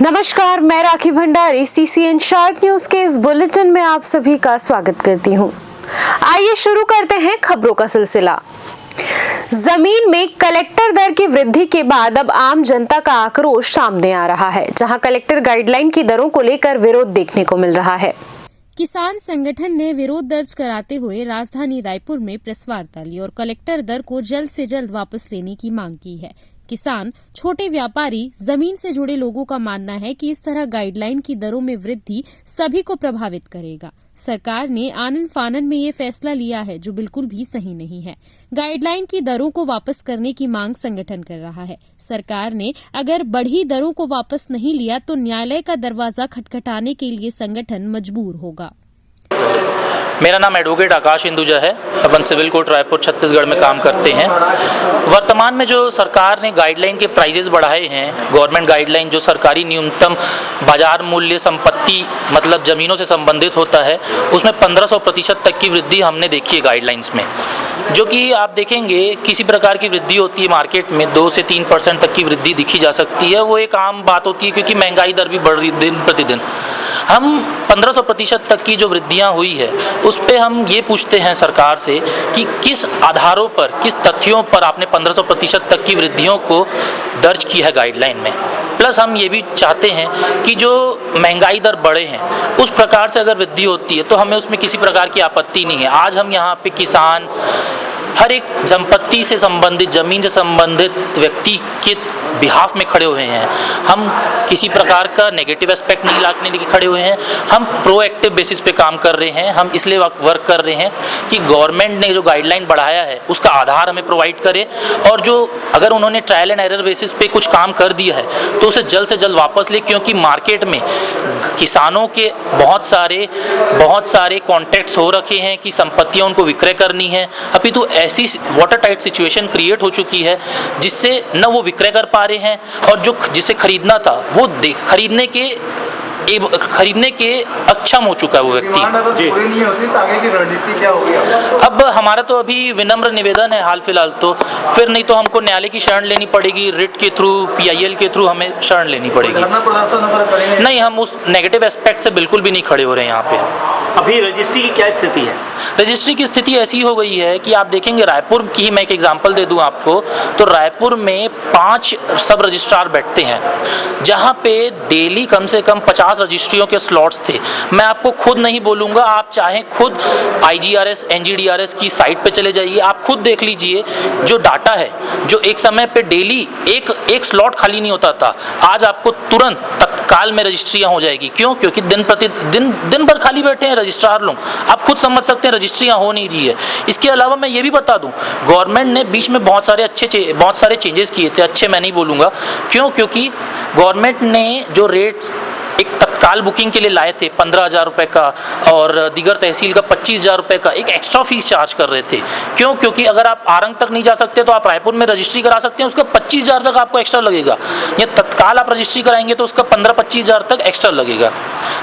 नमस्कार, मैं राखी Bhandari CCN shark news के इस बुलेटिन में आप सभी का स्वागत करती हूं। आइए शुरू करते हैं खबरों का सिलसिला। जमीन में कलेक्टर दर की वृद्धि के बाद अब आम जनता का आक्रोश सामने आ रहा है, जहां कलेक्टर गाइडलाइन की दरों को लेकर विरोध देखने को मिल रहा है। किसान संगठन ने विरोध दर्ज कराते हुए राजधानी रायपुर में प्रेस वार्ता ली और कलेक्टर दर को जल्द से जल्द वापस लेने की मांग की है। किसान, छोटे व्यापारी, जमीन से जुड़े लोगों का मानना है कि इस तरह गाइडलाइन की दरों में वृद्धि सभी को प्रभावित करेगा। सरकार ने आनन फानन में ये फैसला लिया है, जो बिल्कुल भी सही नहीं है। गाइडलाइन की दरों को वापस करने की मांग संगठन कर रहा है। सरकार ने अगर बढ़ी दरों को वापस नहीं लिया तो न्यायालय का दरवाजा खटखटाने के लिए संगठन मजबूर होगा। मेरा नाम एडवोकेट आकाश हिंदुजा है। अपन सिविल कोर्ट रायपुर छत्तीसगढ़ में काम करते हैं। वर्तमान में जो सरकार ने गाइडलाइन के प्राइजेस बढ़ाए हैं, गवर्नमेंट गाइडलाइन जो सरकारी न्यूनतम बाजार मूल्य संपत्ति मतलब ज़मीनों से संबंधित होता है, उसमें 1500% तक की वृद्धि हमने देखी है गाइडलाइंस में। जो कि आप देखेंगे किसी प्रकार की वृद्धि होती है मार्केट में 2 से 3% तक की वृद्धि दिखी जा सकती है। वो एक आम बात होती है क्योंकि महंगाई दर भी बढ़ रही दिन प्रतिदिन। हम 1500% तक की जो वृद्धियां हुई है उस पे हम ये पूछते हैं सरकार से कि किस आधारों पर, किस तथ्यों पर आपने 1500% तक की वृद्धियों को दर्ज की है गाइडलाइन में। प्लस हम ये भी चाहते हैं कि जो महंगाई दर बढ़े हैं उस प्रकार से अगर वृद्धि होती है तो हमें उसमें किसी प्रकार की आपत्ति नहीं है। आज हम यहाँ पे किसान, हर एक संपत्ति से संबंधित, जमीन से संबंधित व्यक्ति के बिहाफ में खड़े हुए हैं। हम किसी प्रकार का नेगेटिव एस्पेक्ट नहीं लाने के लिए खड़े हुए हैं। हम प्रोएक्टिव बेसिस पे काम कर रहे हैं। हम इसलिए वर्क कर रहे हैं कि गवर्नमेंट ने जो गाइडलाइन बढ़ाया है उसका आधार हमें प्रोवाइड करे, और जो अगर उन्होंने ट्रायल एंड एरर बेसिस पे कुछ काम कर दिया है तो उसे जल्द से जल्द वापस ले, क्योंकि मार्केट में किसानों के बहुत सारे कॉन्ट्रैक्ट्स हो रखे हैं कि संपत्तियां उनको विक्रय करनी है। अभी तो ऐसी वाटर टाइट सिचुएशन क्रिएट हो चुकी है जिससे न वो विक्रय कर पा रहे हैं, और जो जिसे खरीदना था वो खरीदने के अक्षम हो चुका है वो व्यक्ति। पूरी नहीं होती तो आगे की रणनीति क्या होगी? अब हमारा तो अभी विनम्र निवेदन है हाल फिलहाल तो, फिर नहीं तो हमको न्यायालय की शरण लेनी पड़ेगी, रिट के थ्रू, पीआईएल के थ्रू हमें शरण लेनी पड़ेगी। नहीं, हम उस नेगेटिव एस्पेक्ट से बिल्कुल भी नहीं खड़े हो रहे हैं यहाँ पे। अभी रजिस्ट्री की क्या स्थिति है? रजिस्ट्री की स्थिति ऐसी हो गई है कि आप देखेंगे रायपुर की ही मैं एक एग्जांपल दे दूं आपको, तो रायपुर में 5 सब रजिस्ट्रार बैठते हैं, जहां पे डेली कम से कम 50 रजिस्ट्रियों के स्लॉट्स थे। मैं आपको खुद नहीं बोलूँगा, आप चाहें खुद IGRS NGDRS की साइट पे चले जाइए, आप खुद देख लीजिए जो डाटा है, जो एक समय पे डेली एक स्लॉट खाली नहीं होता था, आज आपको तुरंत तत्काल में रजिस्ट्रियाँ हो जाएगी। क्यों? क्योंकि दिन भर खाली बैठे हैं रजिस्ट्रार लोग। आप खुद समझ सकते हैं रजिस्ट्रियाँ हो नहीं रही है। इसके अलावा मैं ये भी बता दूं, गवर्नमेंट ने बीच में बहुत सारे चेंजेस किए थे। अच्छे मैं नहीं बोलूँगा, क्यों? क्योंकि गवर्नमेंट ने जो रेट्स एक तत्काल बुकिंग के लिए लाए थे 15,000 रुपये का, और दीगर तहसील का 25,000 रुपये का एक एक्स्ट्रा फीस चार्ज कर रहे थे। क्यों? क्योंकि अगर आप आरंग तक नहीं जा सकते तो आप रायपुर में रजिस्ट्री करा सकते हैं, उसका 25,000 तक आपको एक्स्ट्रा लगेगा। या तत्काल आप रजिस्ट्री कराएंगे तो उसका 15-25,000 तक एक्स्ट्रा लगेगा।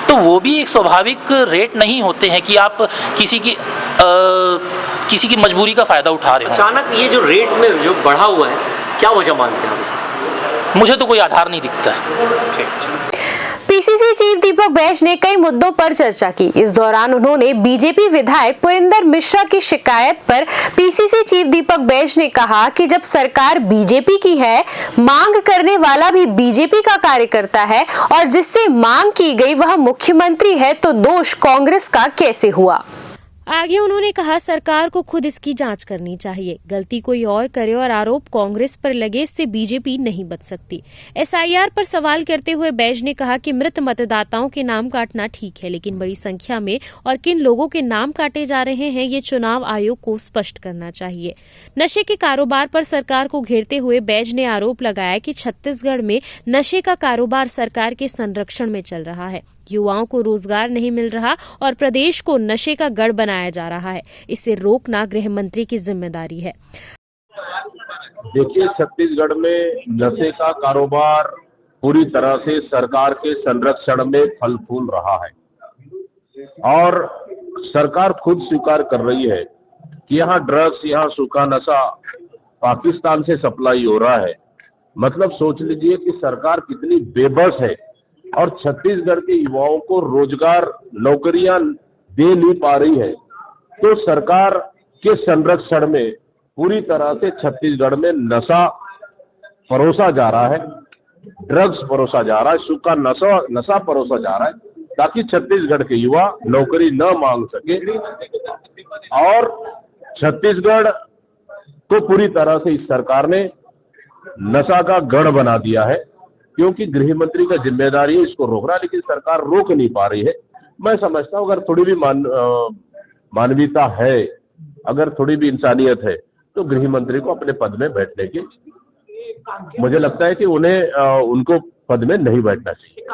तो वो भी एक स्वाभाविक रेट नहीं होते हैं कि आप किसी की मजबूरी का फ़ायदा उठा रहे हो। अचानक ये जो रेट में जो बढ़ा हुआ है, क्या वजह मानते हैं आप इसे? मुझे तो कोई आधार नहीं दिखता। पीसीसी चीफ दीपक बैज ने कई मुद्दों पर चर्चा की। इस दौरान उन्होंने बीजेपी विधायक पुरेंद्र मिश्रा की शिकायत पर पीसीसी चीफ दीपक बैज ने कहा कि जब सरकार बीजेपी की है, मांग करने वाला भी बीजेपी का कार्यकर्ता है, और जिससे मांग की गई वह मुख्यमंत्री है, तो दोष कांग्रेस का कैसे हुआ? आगे उन्होंने कहा, सरकार को खुद इसकी जांच करनी चाहिए। गलती कोई और करे और आरोप कांग्रेस पर लगे, इससे बीजेपी नहीं बच सकती। एसआईआर पर सवाल करते हुए बैज ने कहा कि मृत मतदाताओं के नाम काटना ठीक है, लेकिन बड़ी संख्या में और किन लोगों के नाम काटे जा रहे हैं ये चुनाव आयोग को स्पष्ट करना चाहिए। नशे के कारोबार पर सरकार को घेरते हुए बैज ने आरोप लगाया कि छत्तीसगढ़ में नशे का कारोबार सरकार के संरक्षण में चल रहा है। युवाओं को रोजगार नहीं मिल रहा और प्रदेश को नशे का गढ़ बनाया जा रहा है। इसे रोकना गृह मंत्री की जिम्मेदारी है। देखिए, छत्तीसगढ़ में नशे का कारोबार पूरी तरह से सरकार के संरक्षण में फल फूल रहा है, और सरकार खुद स्वीकार कर रही है कि यहाँ ड्रग्स, यहाँ सूखा नशा पाकिस्तान से सप्लाई हो रहा है। मतलब सोच लीजिए कि सरकार कितनी बेबस है और छत्तीसगढ़ के युवाओं को रोजगार नौकरियां दे नहीं पा रही है, तो सरकार के संरक्षण में पूरी तरह से छत्तीसगढ़ में नशा परोसा जा रहा है, ड्रग्स परोसा जा रहा है, सूखा नशा परोसा जा रहा है, ताकि छत्तीसगढ़ के युवा नौकरी न मांग सके। और छत्तीसगढ़ को पूरी तरह से इस सरकार ने नशा का गढ़ बना दिया है, क्योंकि गृह मंत्री का जिम्मेदारी है इसको रोकना, लेकिन सरकार रोक नहीं पा रही है। मैं समझता हूं अगर थोड़ी भी मानवीयता है, अगर थोड़ी भी इंसानियत है, तो गृह मंत्री को अपने पद में बैठने की, मुझे लगता है कि उनको पद में नहीं बैठना चाहिए।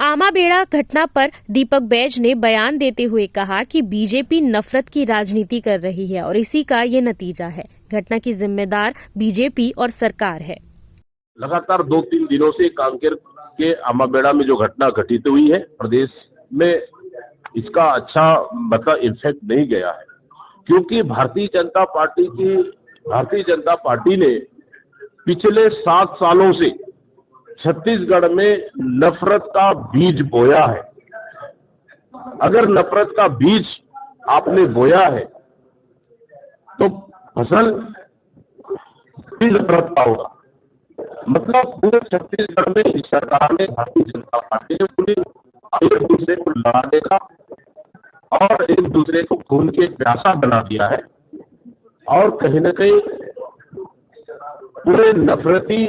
आमाबेड़ा घटना पर दीपक बैज ने बयान देते हुए कहा कि बीजेपी नफरत की राजनीति कर रही है और इसी का ये नतीजा है। घटना की जिम्मेदार बीजेपी और सरकार है। लगातार 2-3 दिनों से कांकेर के आमाबेड़ा में जो घटना घटित हुई है, प्रदेश में इसका अच्छा मतलब इफेक्ट नहीं गया है, क्योंकि भारतीय जनता पार्टी ने पिछले 7 सालों से छत्तीसगढ़ में नफरत का बीज बोया है। अगर नफरत का बीज आपने बोया है तो फसल भी नफरत का होगा। मतलब पूरे छत्तीसगढ़ में इस सरकार ने, भारतीय जनता पार्टी ने पूरी एक दूसरे को लड़ाने का और एक दूसरे को खून के प्यासा बना दिया है, और कहीं न कहीं पूरे नफरती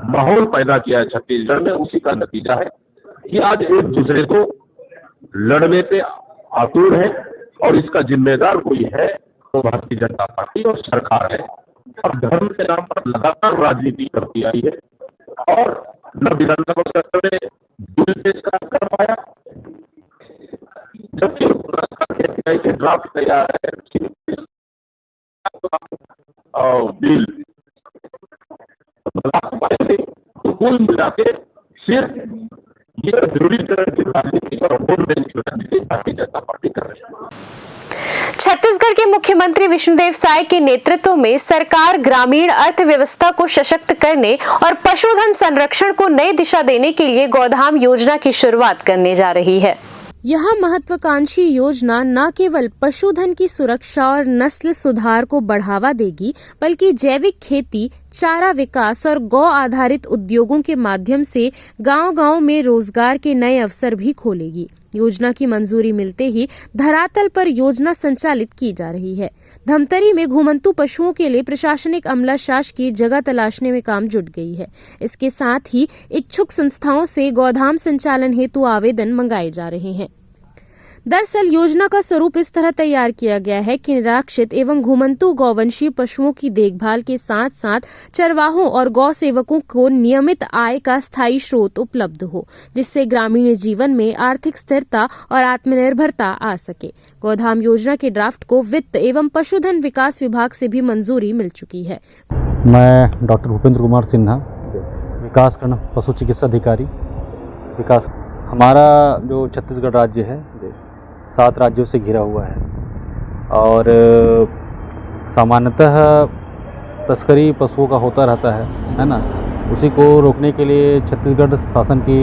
माहौल पैदा किया है छत्तीसगढ़ में। उसी का नतीजा है कि आज एक दूसरे को लड़ने पे आतुर है, और इसका जिम्मेदार कोई है तो भारतीय जनता पार्टी और सरकार है, और धर्म के नाम पर लगातार राजनीति करती आई है, और न विधानसभा सत्र में बिल पेश कर पाया, जबकि ड्राफ्ट तैयार है बिल तो कुल मिला के सिर्फ ये ध्रुवीकरण की राजनीति और वोट बैंक की राजनीति भारतीय जनता पार्टी कर रही है। छत्तीसगढ़ के मुख्यमंत्री विष्णुदेव साय के नेतृत्व में सरकार ग्रामीण अर्थव्यवस्था को सशक्त करने और पशुधन संरक्षण को नई दिशा देने के लिए गोधाम योजना की शुरुआत करने जा रही है। यह महत्वाकांक्षी योजना न केवल पशुधन की सुरक्षा और नस्ल सुधार को बढ़ावा देगी, बल्कि जैविक खेती, चारा विकास और गौ आधारित उद्योगों के माध्यम से गांव-गांव में रोजगार के नए अवसर भी खोलेगी। योजना की मंजूरी मिलते ही धरातल पर योजना संचालित की जा रही है। धमतरी में घुमंतू पशुओं के लिए प्रशासनिक अमला शासकीय जगह तलाशने में काम जुट गई है। इसके साथ ही इच्छुक संस्थाओं से गोधाम संचालन हेतु आवेदन मंगाए जा रहे हैं। दरअसल योजना का स्वरूप इस तरह तैयार किया गया है कि निराश्रित एवं घुमंतू गौवंशीय पशुओं की देखभाल के साथ साथ चरवाहों और गौ सेवकों को नियमित आय का स्थायी स्रोत उपलब्ध हो, जिससे ग्रामीण जीवन में आर्थिक स्थिरता और आत्मनिर्भरता आ सके। गोधाम योजना के ड्राफ्ट को वित्त एवं पशुधन विकास विभाग से भी मंजूरी मिल चुकी है। मैं डॉक्टर भूपेंद्र कुमार सिन्हा, विकास खंड पशु चिकित्सा अधिकारी विकास। हमारा जो छत्तीसगढ़ राज्य है 7 राज्यों से घिरा हुआ है, और सामान्यतः तस्करी पशुओं का होता रहता है ना। उसी को रोकने के लिए छत्तीसगढ़ शासन की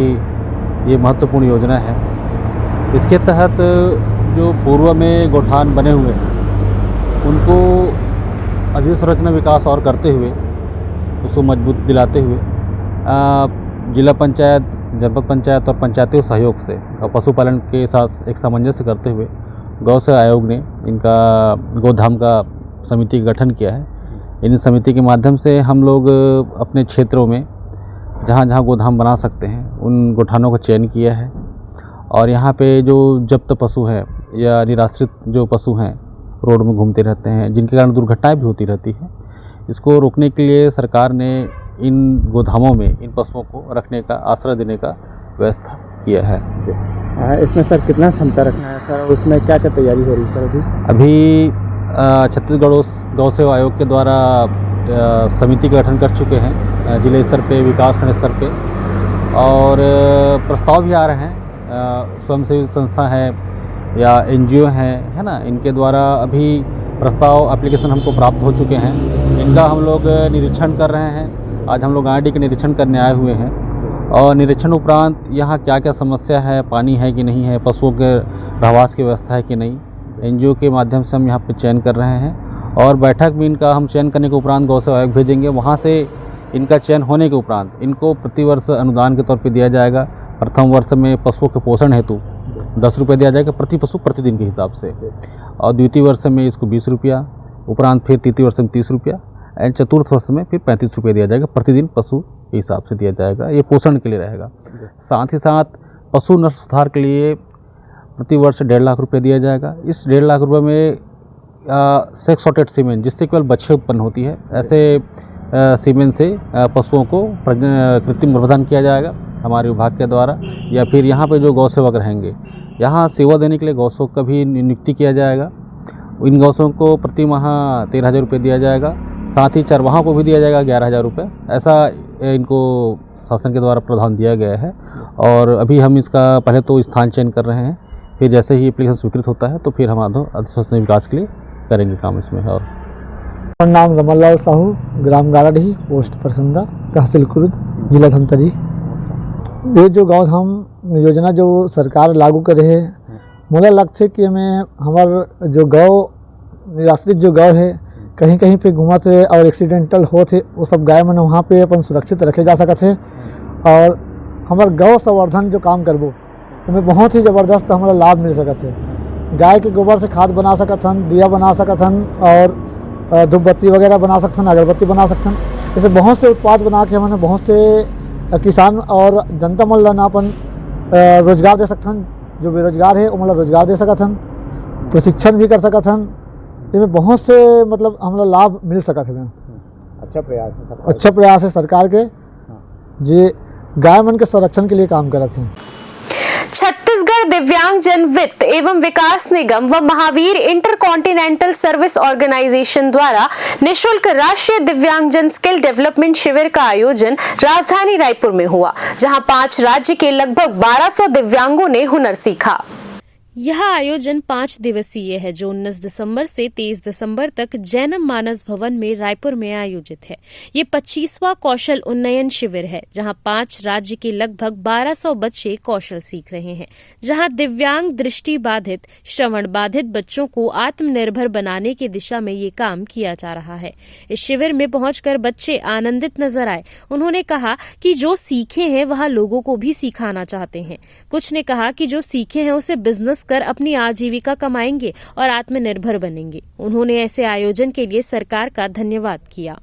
ये महत्वपूर्ण योजना है। इसके तहत जो पूर्व में गोठान बने हुए हैं उनको अधोसंरचना विकास और करते हुए, उसको मजबूत दिलाते हुए जिला पंचायत, जनपद पंचायत और पंचायती सहयोग से और पशुपालन के साथ एक सामंजस्य करते हुए गौ सेवा आयोग ने इनका गोधाम का समिति का गठन किया है। इन समिति के माध्यम से हम लोग अपने क्षेत्रों में जहाँ जहाँ गोधाम बना सकते हैं उन गोठानों का चयन किया है, और यहाँ पे जो जब्त पशु हैं या निराश्रित जो पशु हैं रोड में घूमते रहते हैं, जिनके कारण दुर्घटनाएं भी होती रहती हैं, इसको रोकने के लिए सरकार ने इन गोधामों में इन पशुओं को रखने का, आश्रय देने का व्यवस्था किया है। इसमें सर कितना क्षमता रखना है सर, उसमें क्या क्या तैयारी हो रही है सर? अभी छत्तीसगढ़ गौ सेवा आयोग के द्वारा समिति का गठन कर चुके हैं जिले स्तर पे, विकास खंड स्तर पे, और प्रस्ताव भी आ रहे हैं। स्वयंसेवी संस्था है या NGO है ना, इनके द्वारा अभी प्रस्ताव एप्लीकेशन हमको प्राप्त हो चुके हैं। इनका हम लोग निरीक्षण कर रहे हैं। आज हम लोग RD का निरीक्षण करने आए हुए हैं, और निरीक्षण उपरांत यहाँ क्या क्या समस्या है, पानी है कि नहीं है, पशुओं के रहवास की व्यवस्था है कि नहीं, NGO के माध्यम से हम यहाँ पे चयन कर रहे हैं। और बैठक में इनका हम चयन करने के उपरांत गौ सेवा आयोग भेजेंगे। वहाँ से इनका चयन होने के उपरांत इनको प्रतिवर्ष अनुदान के तौर पे दिया जाएगा। प्रथम वर्ष में पशुओं के पोषण हेतु 10 रुपये दिया जाएगा प्रति पशु प्रतिदिन के हिसाब से, और द्वितीय वर्ष में इसको 20 रुपया, उपरांत फिर तृतीय वर्ष में 30 रुपया एंड चतुर्थ वर्ष में फिर 35 रुपये दिया जाएगा प्रतिदिन पशु के हिसाब से दिया जाएगा। ये पोषण के लिए रहेगा। साथ ही साथ पशु नस्ल सुधार के लिए प्रति वर्ष 1.5 लाख रुपये दिया जाएगा। इस 1.5 लाख रुपये में सेक्स सॉर्टेड सीमेन, जिससे केवल बच्चे उत्पन्न होती है, ऐसे सीमेन से पशुओं को कृत्रिम गर्भधान किया जाएगा हमारे विभाग के द्वारा, या फिर यहाँ पे जो गौ सेवक रहेंगे यहाँ सेवा देने के लिए गौ सेवक का भी नियुक्ति किया जाएगा। इन गौ सेवकों को प्रति माह 13,000 रुपये दिया जाएगा। साथ ही चरवाहों को भी दिया जाएगा 11,000 रुपये। ऐसा इनको शासन के द्वारा प्रावधान दिया गया है। और अभी हम इसका पहले तो स्थान चयन कर रहे हैं, फिर जैसे ही एप्लीकेशन स्वीकृत होता है तो फिर हम अधोसंरचना विकास के लिए करेंगे काम इसमें। और मेरा नाम रमनलाल साहू, ग्राम गाराडीह, पोस्ट परखंदा, तहसील कुरुद, जिला धमतरी। ये जो गौधाम योजना जो सरकार लागू करे है, मोला लगता है कि हमें हमार जो गौ निराश्रित जो गौ है कहीं कहीं पे घूमत है और एक्सीडेंटल होते, वो सब गाय मन वहाँ पे अपन सुरक्षित रखे जा सकते हैं। और हमार गौ संवर्धन जो काम करबो हमें बहुत ही ज़बरदस्त हमारा लाभ मिल सकते है। गाय के गोबर से खाद बना सकत हन, दिया बना सकत हन, और धूपबत्ती वगैरह बना सकते हैं, अगरबत्ती बना सकते हैं। ऐसे बहुत से उत्पाद बना के हमने बहुत से किसान और जनता मन ला अपन रोजगार दे सकते हैं। जो बेरोजगार है उन रोजगार दे सकते हैं, प्रशिक्षण भी कर सकते हैं। इसमें बहुत से मतलब हमारा लाभ मिल सकता है। अच्छा प्रयास है सरकार के, जे गाय मन के संरक्षण के लिए काम करते हैं। छत्तीसगढ़ दिव्यांगजन वित्त एवं विकास निगम व महावीर इंटरकॉन्टिनेंटल सर्विस ऑर्गेनाइजेशन द्वारा निःशुल्क राष्ट्रीय दिव्यांगजन स्किल डेवलपमेंट शिविर का आयोजन राजधानी रायपुर में हुआ, जहां 5 राज्य के लगभग 1200 दिव्यांगों ने हुनर सीखा। यह आयोजन 5 दिवसीय है, जो 19 दिसंबर से 23 दिसंबर तक जैनम मानस भवन में रायपुर में आयोजित है। ये 25वां कौशल उन्नयन शिविर है, जहां 5 राज्य के लगभग 1200 बच्चे कौशल सीख रहे हैं, जहां दिव्यांग, दृष्टि बाधित, श्रवण बाधित बच्चों को आत्मनिर्भर बनाने की दिशा में ये काम किया जा रहा है। इस शिविर में पहुंचकर बच्चे आनंदित नजर आए। उन्होंने कहा कि जो सीखे हैं वह लोगों को भी सिखाना चाहते हैं। कुछ ने कहा कि जो सीखे हैं उसे बिजनेस कर अपनी आजीविका कमाएंगे और आत्मनिर्भर बनेंगे। उन्होंने ऐसे आयोजन के लिए सरकार का धन्यवाद किया।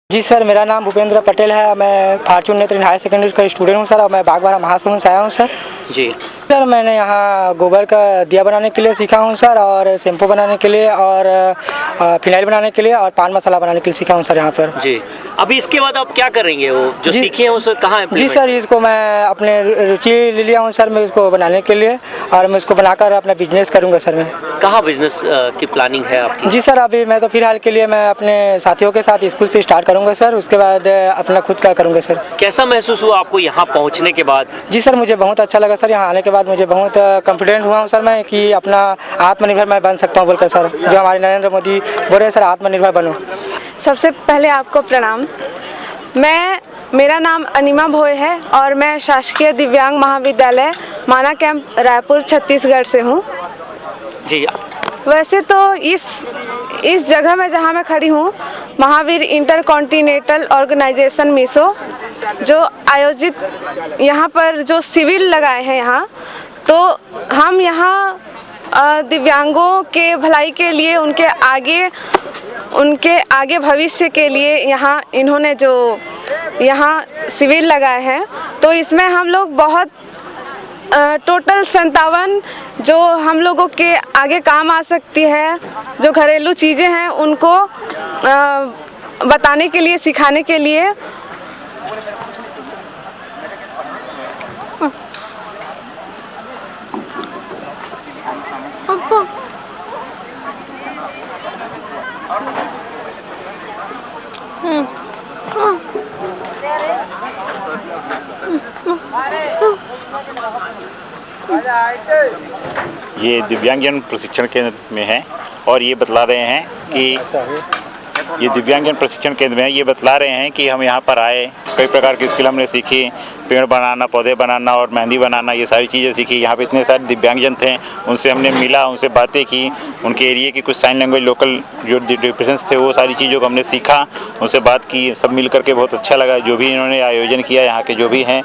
जी सर, मेरा नाम भूपेंद्र पटेल है। मैं फॉर्चून नेत्र हायर सेकेंडरी का स्टूडेंट हूँ सर, और मैं बागबारा महासमुंद से आया हूँ सर। जी सर, मैंने यहाँ गोबर का दिया बनाने के लिए सीखा हूँ सर, और शैम्पू बनाने के लिए, और फिनाइल बनाने के लिए, और पान मसाला बनाने के लिए सीखा हूँ सर यहाँ पर। जी, अभी इसके बाद आप क्या करेंगे? वो जो सीखे हैं उसे कहाँ? जी सर, इसको मैं अपने रुचि ले लिया हूँ सर मैं इसको बनाने के लिए, और मैं इसको बनाकर अपना बिजनेस करूँगा सर। मैं कहाँ बिजनेस की प्लानिंग है आपकी? जी सर, अभी मैं तो फिलहाल के लिए मैं अपने साथियों के साथ स्कूल से स्टार्ट करूँगा सर, उसके बाद अपना खुद का करूँगा सर। कैसा महसूस हुआ आपको यहाँ पहुँचने के बाद? जी सर, मुझे बहुत अच्छा लगा सर। यहाँ आने के बाद मुझे बहुत कॉन्फिडेंट हुआ हूँ सर मैं कि अपना आत्मनिर्भर मैं बन सकता हूँ बोलकर सर, जो हमारे नरेंद्र मोदी बोल रहे सर आत्मनिर्भर बनो। सबसे पहले आपको प्रणाम। मेरा नाम अनिमा भोय है और मैं शासकीय दिव्यांग महाविद्यालय माना कैंप रायपुर छत्तीसगढ़ से हूँ। जी, वैसे तो इस जगह में जहाँ मैं खड़ी हूँ, महावीर इंटरकॉन्टिनेंटल ऑर्गेनाइजेशन मिसो जो आयोजित यहाँ पर जो शिविर लगाए हैं यहाँ, तो हम यहाँ दिव्यांगों के भलाई के लिए, उनके आगे भविष्य के लिए यहाँ इन्होंने जो यहाँ शिविर लगाए हैं, तो इसमें हम लोग बहुत टोटल 57 जो हम लोगों के आगे काम आ सकती है, जो घरेलू चीज़ें हैं उनको बताने के लिए, सिखाने के लिए ये दिव्यांगजन प्रशिक्षण केंद्र में है, और ये बतला रहे हैं कि ये दिव्यांगजन प्रशिक्षण केंद्र में ये बतला रहे हैं कि हम यहाँ पर आए, कई प्रकार की स्किल हमने सीखी, पेड़ बनाना, पौधे बनाना और मेहंदी बनाना, ये सारी चीज़ें सीखी। यहाँ पे इतने सारे दिव्यांगजन थे, उनसे हमने मिला, उनसे बातें की, उनके एरिया की कुछ साइन लैंग्वेज लोकल जो डिफरेंस थे वो सारी चीज़ों को हमने सीखा, उनसे बात की, सब मिल करके बहुत अच्छा लगा। जो भी इन्होंने आयोजन किया यहाँ के जो भी हैं,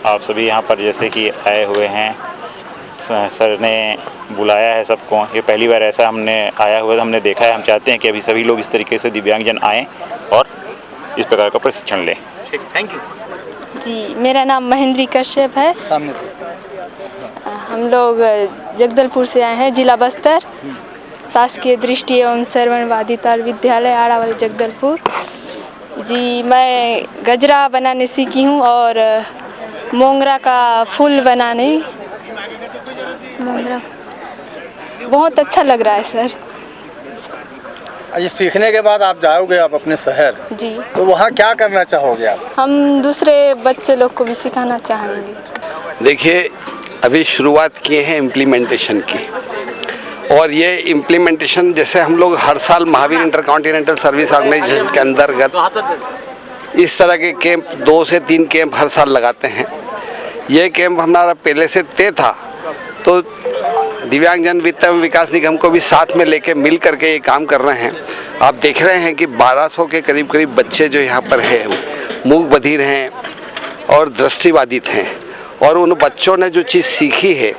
आप सभी यहाँ पर जैसे कि आए हुए हैं, सर ने बुलाया है सबको, ये पहली बार ऐसा हमने आया हुआ हमने देखा है। हम चाहते हैं कि अभी सभी लोग इस तरीके से दिव्यांगजन आएँ और इस प्रकार का प्रशिक्षण लें। ठीक, थैंक यू जी। मेरा नाम महेंद्री कश्यप है। सामने हम लोग जगदलपुर से आए हैं, जिला बस्तर, शासकीय दृष्टि एवं श्रवण वादिताल विद्यालय आड़ावल जगदलपुर। जी, मैं गजरा बनाने सीखी हूँ और मोंगरा का फूल बनाने, मोंगरा बहुत अच्छा लग रहा है सर। ये सीखने के बाद आप जाओगे आप अपने शहर जी, तो वहाँ क्या करना चाहोगे आप? हम दूसरे बच्चे लोग को भी सिखाना चाहेंगे। देखिए, अभी शुरुआत किए हैं इम्प्लीमेंटेशन की, और ये इम्प्लीमेंटेशन जैसे हम लोग हर साल महावीर इंटरकॉन्टिनेंटल सर्विस ऑर्गेनाइजेशन के अंतर्गत इस तरह के कैंप 2 से 3 कैंप हर साल लगाते हैं। ये कैंप हमारा पहले से तय था, तो दिव्यांगजन वित्त एवं विकास निगम को भी साथ में लेके मिल करके ये काम कर रहे हैं। आप देख रहे हैं कि 1200 के करीब करीब बच्चे जो यहाँ पर हैं, मूक बधिर हैं और दृष्टिबाधित हैं, और उन बच्चों ने जो चीज़ सीखी है,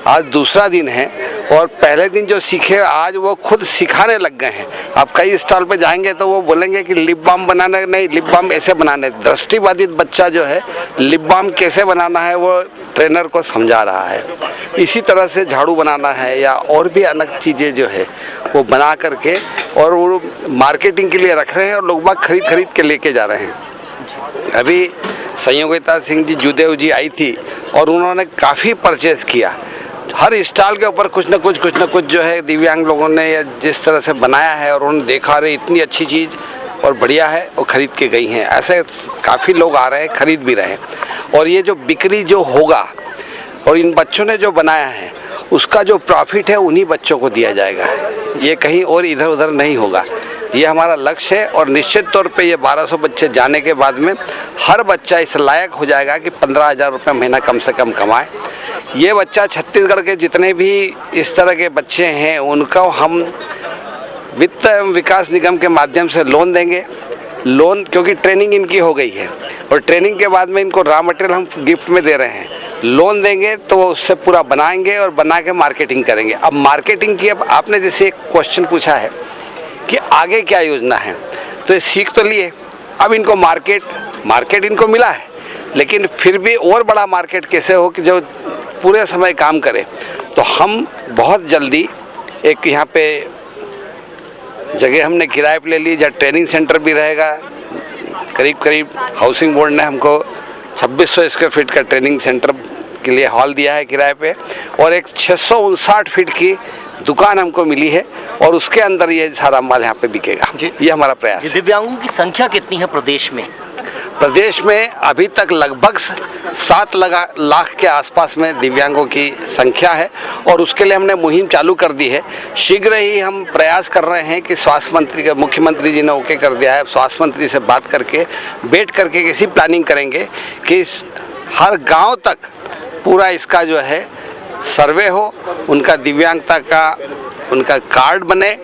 आज दूसरा दिन है और पहले दिन जो सीखे आज वो खुद सिखाने लग गए हैं। आप कई स्टॉल पे जाएंगे तो वो बोलेंगे कि लिप बाम बनाना नहीं, लिप बाम ऐसे बनाने। दृष्टिबाधित बच्चा जो है लिप बाम कैसे बनाना है वो ट्रेनर को समझा रहा है। इसी तरह से झाड़ू बनाना है या और भी अलग चीज़ें जो है वो बना करके और वो मार्केटिंग के लिए रख रहे हैं और लोग बाग खरीद के लेके जा रहे हैं। अभी संयोगिता सिंह जी जुदेव जी आई थी और उन्होंने काफ़ी परचेज़ किया। हर स्टॉल के ऊपर कुछ न कुछ जो है दिव्यांग लोगों ने या जिस तरह से बनाया है और उन्होंने देखा रहे इतनी अच्छी चीज़ और बढ़िया है, वो ख़रीद के गई हैं। ऐसे काफ़ी लोग आ रहे हैं, ख़रीद भी रहे हैं। और ये जो बिक्री जो होगा और इन बच्चों ने जो बनाया है उसका जो प्रॉफिट है उन्हीं बच्चों को दिया जाएगा, ये कहीं और इधर उधर नहीं होगा। ये हमारा लक्ष्य है और निश्चित तौर पे ये 1200 बच्चे जाने के बाद में हर बच्चा इस लायक हो जाएगा कि 15,000 रुपये महीना कम से कम कमाए। ये बच्चा छत्तीसगढ़ के जितने भी इस तरह के बच्चे हैं उनको हम वित्त एवं विकास निगम के माध्यम से लोन देंगे। लोन क्योंकि ट्रेनिंग इनकी हो गई है और ट्रेनिंग के बाद में इनको रॉ मटेरियल हम गिफ्ट में दे रहे हैं। लोन देंगे तो वो उससे पूरा बनाएंगे और बना के मार्केटिंग करेंगे। अब मार्केटिंग की, अब आपने जैसे एक क्वेश्चन पूछा है कि आगे क्या योजना है, तो ये सीख तो लिए, अब इनको मार्केट इनको मिला है, लेकिन फिर भी और बड़ा मार्केट कैसे हो कि जो पूरे समय काम करे। तो हम बहुत जल्दी एक यहाँ पे जगह हमने किराए पे ले ली जहाँ ट्रेनिंग सेंटर भी रहेगा। करीब हाउसिंग बोर्ड ने हमको 2600 स्क्वायर फीट का ट्रेनिंग सेंटर के लिए हॉल दिया है किराए पे, और एक 659 फीट की दुकान हमको मिली है और उसके अंदर ये सारा माल यहाँ पे बिकेगा। ये हमारा प्रयास है। दिव्यांगों की संख्या कितनी है प्रदेश में? प्रदेश में अभी तक लगभग 7 लाख के आसपास में दिव्यांगों की संख्या है और उसके लिए हमने मुहिम चालू कर दी है। शीघ्र ही हम प्रयास कर रहे हैं कि स्वास्थ्य मंत्री का, मुख्यमंत्री जी ने ओके कर दिया है, स्वास्थ्य मंत्री से बात करके बैठ करके ऐसी प्लानिंग करेंगे कि हर गांव तक पूरा इसका जो है सर्वे हो, उनका दिव्यांगता का उनका कार्ड बने,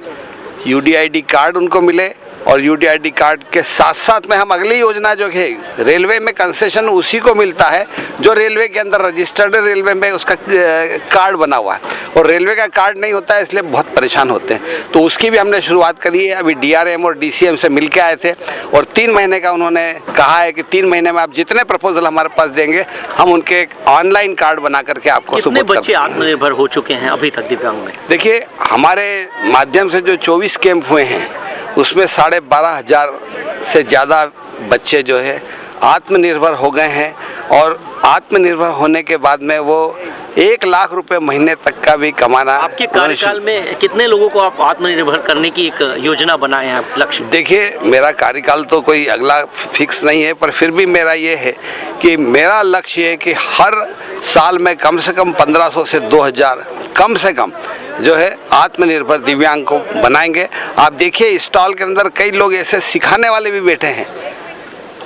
यूडीआईडी कार्ड उनको मिले, और यूडीआईडी कार्ड के साथ साथ में हम अगली योजना जो है रेलवे में कंसेशन उसी को मिलता है जो रेलवे के अंदर रजिस्टर्ड रेलवे में उसका कार्ड बना हुआ है, और रेलवे का कार्ड नहीं होता है इसलिए बहुत परेशान होते हैं। तो उसकी भी हमने शुरुआत करी है। अभी डीआरएम और डीसीएम से मिल के आए थे और 3 महीने का उन्होंने कहा है कि 3 महीने में आप जितने प्रपोजल हमारे पास देंगे हम उनके एक ऑनलाइन कार्ड बना करके आपको कितने बच्चे आत्मनिर्भर हो चुके हैं अभी तक दिव्यांग में? देखिए, हमारे माध्यम से जो 24 कैंप हुए हैं उसमें 12,500 से ज़्यादा बच्चे जो है आत्मनिर्भर हो गए हैं और आत्मनिर्भर होने के बाद में वो 1 लाख रुपए महीने तक का भी कमाना। आपके कार्यकाल में कितने लोगों को आप आत्मनिर्भर करने की एक योजना बनाए हैं लक्ष्य? देखिए, मेरा कार्यकाल तो कोई अगला फिक्स नहीं है, पर फिर भी मेरा ये है कि मेरा लक्ष्य है कि हर साल में कम से कम 1500 से 2000 कम से कम जो है आत्मनिर्भर दिव्यांग को बनाएंगे। आप देखिए, स्टॉल के अंदर कई लोग ऐसे सिखाने वाले भी बैठे हैं,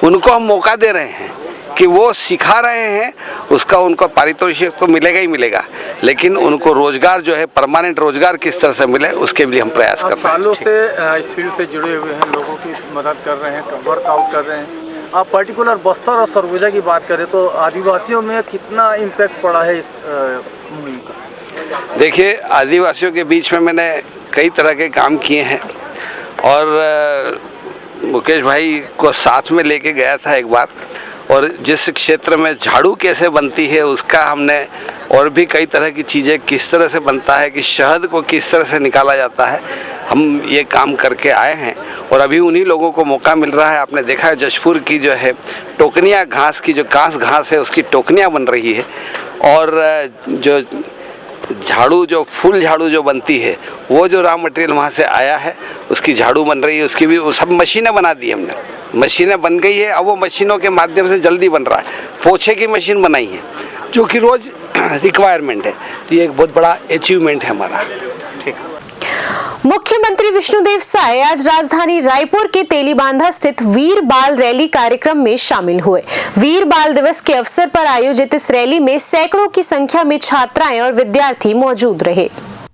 उनको हम मौका दे रहे हैं कि वो सिखा रहे हैं, उसका उनको पारितोषिक तो मिलेगा ही मिलेगा, लेकिन उनको रोजगार जो है परमानेंट रोजगार किस तरह से मिले उसके लिए हम प्रयास कर रहे हैं। सालों से इस फील्ड से जुड़े हुए हैं, लोगों की मदद कर रहे हैं, वर्कआउट कर रहे हैं। आप पर्टिकुलर बस्तर और सरगुजा की बात करें तो आदिवासियों में कितना इम्पैक्ट पड़ा है इस मुहिम का? देखिए, आदिवासियों के बीच में मैंने कई तरह के काम किए हैं और मुकेश भाई को साथ में लेके गया था एक बार, और जिस क्षेत्र में झाड़ू कैसे बनती है उसका हमने, और भी कई तरह की चीज़ें किस तरह से बनता है कि शहद को किस तरह से निकाला जाता है, हम ये काम करके आए हैं और अभी उन्हीं लोगों को मौका मिल रहा है। आपने देखा है जशपुर की जो है टोकनियाँ घास की, जो कांस घास है उसकी टोकनियाँ बन रही है, और जो झाड़ू, जो फूल झाड़ू जो बनती है, वो जो रॉ मटेरियल वहाँ से आया है उसकी झाड़ू बन रही है, उसकी भी सब मशीनें बना दी हमने, मशीनें बन गई है। अब वो मशीनों के माध्यम से जल्दी बन रहा है। पोछे की मशीन बनाई है जो कि रोज रिक्वायरमेंट है, तो ये एक बहुत बड़ा अचीवमेंट है हमारा। मुख्यमंत्री विष्णुदेव साय आज राजधानी रायपुर के तेलीबांधा स्थित वीर बाल रैली कार्यक्रम में शामिल हुए। वीर बाल दिवस के अवसर पर आयोजित इस रैली में सैकड़ों की संख्या में छात्राएं और विद्यार्थी मौजूद रहे।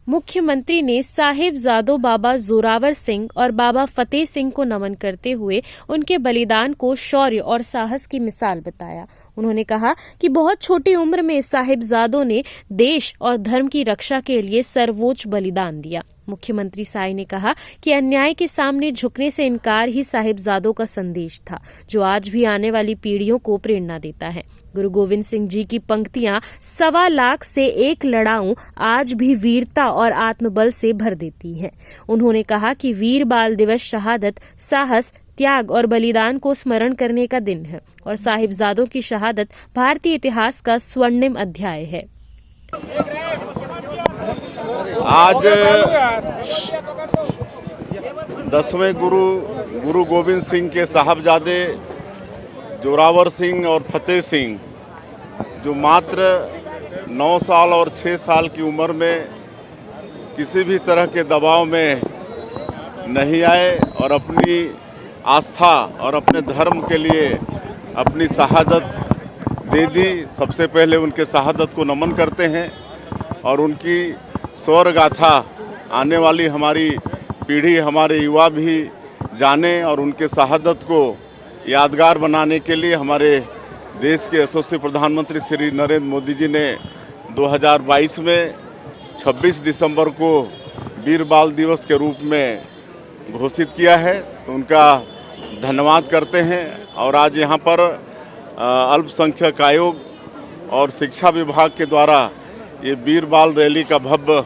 मुख्यमंत्री ने साहिबजादों बाबा जोरावर सिंह और बाबा फतेह सिंह को नमन करते हुए उनके बलिदान को शौर्य और साहस की मिसाल बताया। उन्होंने कहा कि बहुत छोटी उम्र में साहिबजादों ने देश और धर्म की रक्षा के लिए सर्वोच्च बलिदान दिया। मुख्यमंत्री साय ने कहा कि अन्याय के सामने झुकने से इनकार ही साहिबजादों का संदेश था, जो आज भी आने वाली पीढ़ियों को प्रेरणा देता है। गुरु गोविंद सिंह जी की पंक्तियां 1.25 लाख से एक लड़ाऊं आज भी वीरता और आत्मबल से भर देती हैं। उन्होंने कहा कि वीर बाल दिवस शहादत, साहस, त्याग और बलिदान को स्मरण करने का दिन है और साहिबजादों की शहादत भारतीय इतिहास का स्वर्णिम अध्याय है। आज 10वें गुरु गोविंद सिंह के साहबजादे जोरावर सिंह और फतेह सिंह, जो मात्र 9 साल और 6 साल की उम्र में किसी भी तरह के दबाव में नहीं आए और अपनी आस्था और अपने धर्म के लिए अपनी शहादत दे दी। सबसे पहले उनके शहादत को नमन करते हैं और उनकी स्वर गाथा आने वाली हमारी पीढ़ी, हमारे युवा भी जाने और उनके शहादत को यादगार बनाने के लिए हमारे देश के यशस्वी प्रधानमंत्री श्री नरेंद्र मोदी जी ने 2022 में 26 दिसंबर को वीर बाल दिवस के रूप में घोषित किया है, तो उनका धन्यवाद करते हैं। और आज यहाँ पर अल्पसंख्यक आयोग और शिक्षा विभाग के द्वारा ये वीर बाल रैली का भव्य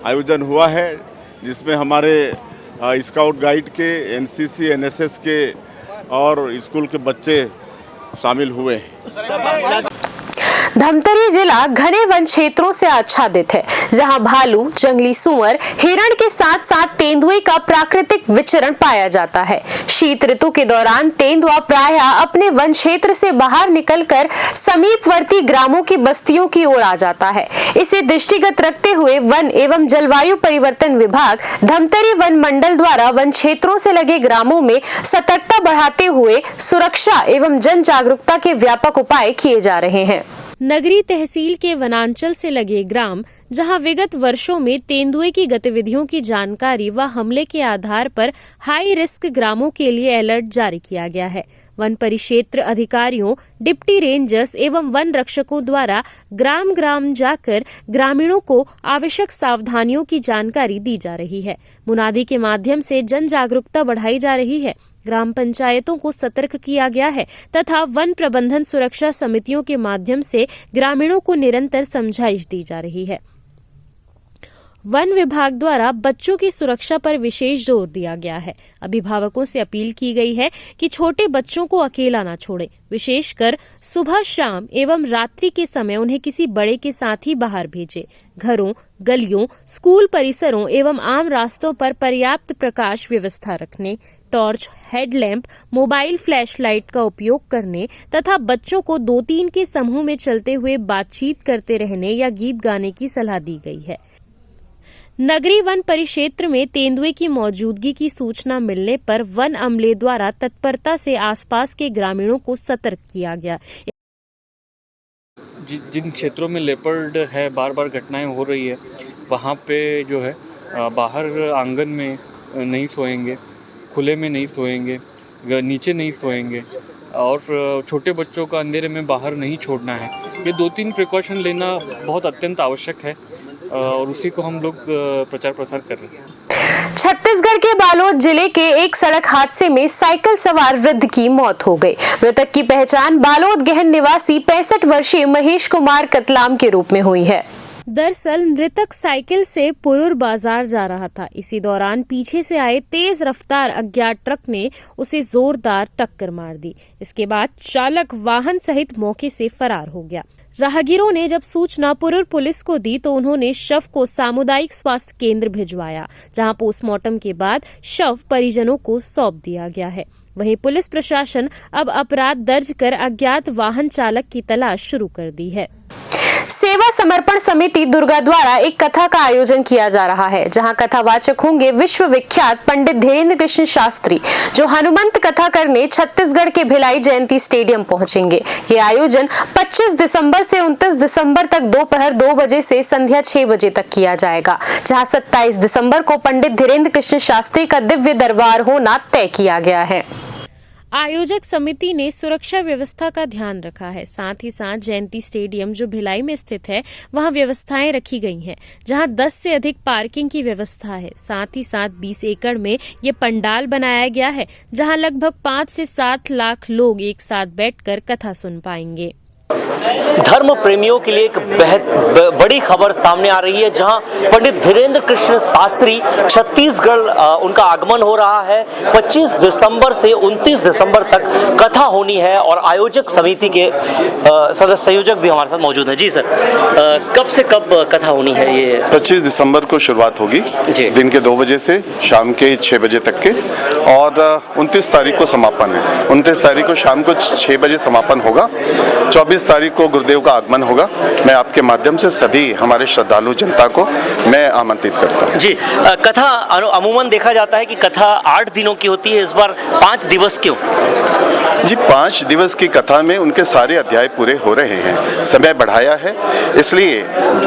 आयोजन हुआ है, जिसमें हमारे स्काउट गाइड के, एनसीसी, एनएसएस के और स्कूल के बच्चे शामिल हुए हैं। धमतरी जिला घने वन क्षेत्रों से आच्छादित है, जहां भालू, जंगली सुअर, हिरण के साथ साथ तेंदुए का प्राकृतिक विचरण पाया जाता है। शीत ऋतु के दौरान तेंदुआ प्रायः अपने वन क्षेत्र से बाहर निकलकर समीपवर्ती ग्रामों की बस्तियों की ओर आ जाता है। इसे दृष्टिगत रखते हुए वन एवं जलवायु परिवर्तन विभाग धमतरी वन मंडल द्वारा वन क्षेत्रों से लगे ग्रामों में सतर्कता बढ़ाते हुए सुरक्षा एवं जन जागरूकता के व्यापक उपाय किए जा रहे हैं। नगरी तहसील के वनांचल से लगे ग्राम, जहां विगत वर्षों में तेंदुए की गतिविधियों की जानकारी व हमले के आधार पर हाई रिस्क ग्रामों के लिए अलर्ट जारी किया गया है। वन परिक्षेत्र अधिकारियों, डिप्टी रेंजर्स एवं वन रक्षकों द्वारा ग्राम ग्राम जाकर ग्रामीणों को आवश्यक सावधानियों की जानकारी दी जा रही है। मुनादी के माध्यम से जन जागरूकता बढ़ाई जा रही है। ग्राम पंचायतों को सतर्क किया गया है तथा वन प्रबंधन सुरक्षा समितियों के माध्यम से ग्रामीणों को निरंतर समझाइश दी जा रही है। वन विभाग द्वारा बच्चों की सुरक्षा पर विशेष जोर दिया गया है। अभिभावकों से अपील की गई है कि छोटे बच्चों को अकेला न छोड़ें, विशेषकर सुबह, शाम एवं रात्रि के समय उन्हें किसी बड़े के साथ ही बाहर भेजें। घरों, गलियों, स्कूल परिसरों एवं आम रास्तों पर पर्याप्त प्रकाश व्यवस्था रखने, टॉर्च, हेडलैम्प, मोबाइल फ्लैशलाइट का उपयोग करने तथा बच्चों को 2-3 के समूह में चलते हुए बातचीत करते रहने या गीत गाने की सलाह दी गई है। नगरीय वन परिक्षेत्र में तेंदुए की मौजूदगी की सूचना मिलने पर वन अमले द्वारा तत्परता से आसपास के ग्रामीणों को सतर्क किया गया। जिन क्षेत्रों में लेपर्ड है, बार बार घटनाएं हो रही है, वहाँ पे जो है बाहर आंगन में नहीं सोएंगे, खुले में नहीं सोएंगे, नीचे नहीं सोएंगे और छोटे बच्चों का अंधेरे में बाहर नहीं छोड़ना है। ये 2-3 प्रिकॉशन लेना बहुत अत्यंत आवश्यक है और उसी को हम लोग प्रचार प्रसार कर रहे हैं। छत्तीसगढ़ के बालोद जिले के एक सड़क हादसे में साइकिल सवार वृद्ध की मौत हो गई। मृतक की पहचान बालोद गहन निवासी 65 वर्षीय महेश कुमार कतलाम के रूप में हुई है। दरअसल मृतक साइकिल से पुरूर बाजार जा रहा था। इसी दौरान पीछे से आए तेज रफ्तार अज्ञात ट्रक ने उसे जोरदार टक्कर मार दी। इसके बाद चालक वाहन सहित मौके से फरार हो गया। राहगीरों ने जब सूचना पुरूर पुलिस को दी तो उन्होंने शव को सामुदायिक स्वास्थ्य केंद्र भिजवाया, जहां पोस्टमार्टम के बाद शव परिजनों को सौंप दिया गया है। वहीं पुलिस प्रशासन अब अपराध दर्ज कर अज्ञात वाहन चालक की तलाश शुरू कर दी है। सेवा समर्पण समिति दुर्गा द्वारा एक कथा का आयोजन किया जा रहा है, जहां कथावाचक होंगे विश्व विख्यात पंडित धीरेन्द्र कृष्ण शास्त्री, जो हनुमंत कथा करने छत्तीसगढ़ के भिलाई जयंती स्टेडियम पहुंचेंगे। ये आयोजन 25 दिसंबर से 29 दिसंबर तक दोपहर 2 बजे से संध्या 6 बजे तक किया जाएगा, जहां 27 दिसंबर को पंडित धीरेन्द्र कृष्ण शास्त्री का दिव्य दरबार होना तय किया गया है। आयोजक समिति ने सुरक्षा व्यवस्था का ध्यान रखा है। साथ ही साथ जयंती स्टेडियम जो भिलाई में स्थित है, वहां व्यवस्थाएं रखी गई हैं, जहां 10 से अधिक पार्किंग की व्यवस्था है। साथ ही साथ 20 एकड़ में ये पंडाल बनाया गया है, जहां लगभग 5 से 7 लाख लोग एक साथ बैठकर कथा सुन पाएंगे। धर्म प्रेमियों के लिए एक बड़ी खबर सामने आ रही है, जहां पंडित धीरेन्द्र कृष्ण शास्त्री छत्तीसगढ़ उनका आगमन हो रहा है। 25 दिसंबर से 29 दिसंबर तक कथा होनी है और आयोजक समिति के सदस्य संयोजक भी हमारे साथ मौजूद हैं। जी सर, कब से कब कथा होनी है? ये 25 दिसंबर को शुरुआत होगी दिन के 2 बजे से शाम के 6 बजे तक के, और 29 तारीख को समापन है। 29 तारीख को शाम को 6 बजे समापन होगा। 24 तारीख को गुरुदेव का आगमन होगा। मैं आपके माध्यम से सभी हमारे श्रद्धालु जनता को मैं आमंत्रित करता हूँ। जी, कथा अमूमन देखा जाता है कि कथा 8 दिनों की होती है, इस बार 5 दिवस क्यों? जी, 5 दिवस की कथा में उनके सारे अध्याय पूरे हो रहे हैं। समय बढ़ाया है, इसलिए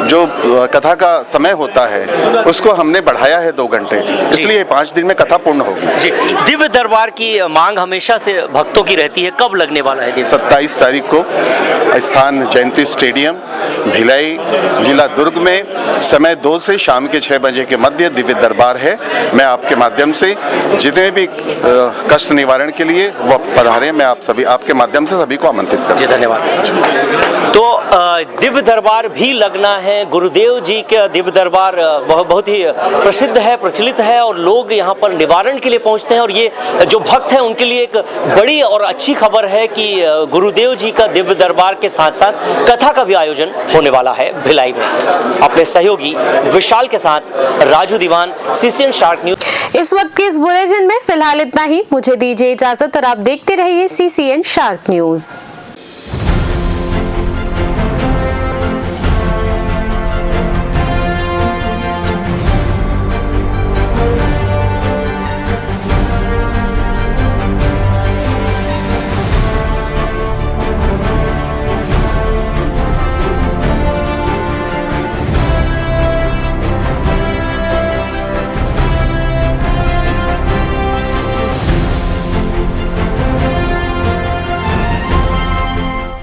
जो कथा का समय होता है उसको हमने बढ़ाया है 2 घंटे, इसलिए 5 दिन में कथा पूर्ण होगी। जी, दिव्य दरबार की मांग हमेशा से भक्तों की रहती है, कब लगने वाला है? 27 तारीख को स्थान जयंती स्टेडियम भिलाई, जिला दुर्ग में, समय 2 से शाम के 6 बजे के मध्य दिव्य दरबार है। मैं आपके माध्यम से जितने भी कष्ट निवारण के लिए वो पधारे, मैं आप सभी आपके माध्यम से सभी को आमंत्रित करता हूं। जी, धन्यवाद। तो दिव्य दरबार भी लगना है। गुरुदेव जी का दिव्य दरबार बहुत ही प्रसिद्ध है, प्रचलित है और लोग यहाँ पर निवारण के लिए पहुँचते हैं। और ये जो भक्त हैं उनके लिए एक बड़ी और अच्छी खबर है कि गुरुदेव जी का दिव्य दरबार के साथ साथ कथा का भी आयोजन होने वाला है भिलाई में। अपने सहयोगी विशाल के साथ राजू दीवान, सीसीएन शार्क न्यूज। इस वक्त के इस बुलेटिन में फिलहाल इतना ही। मुझे दीजिए इजाजत और आप देखते रहिए सीसीएन शार्क न्यूज।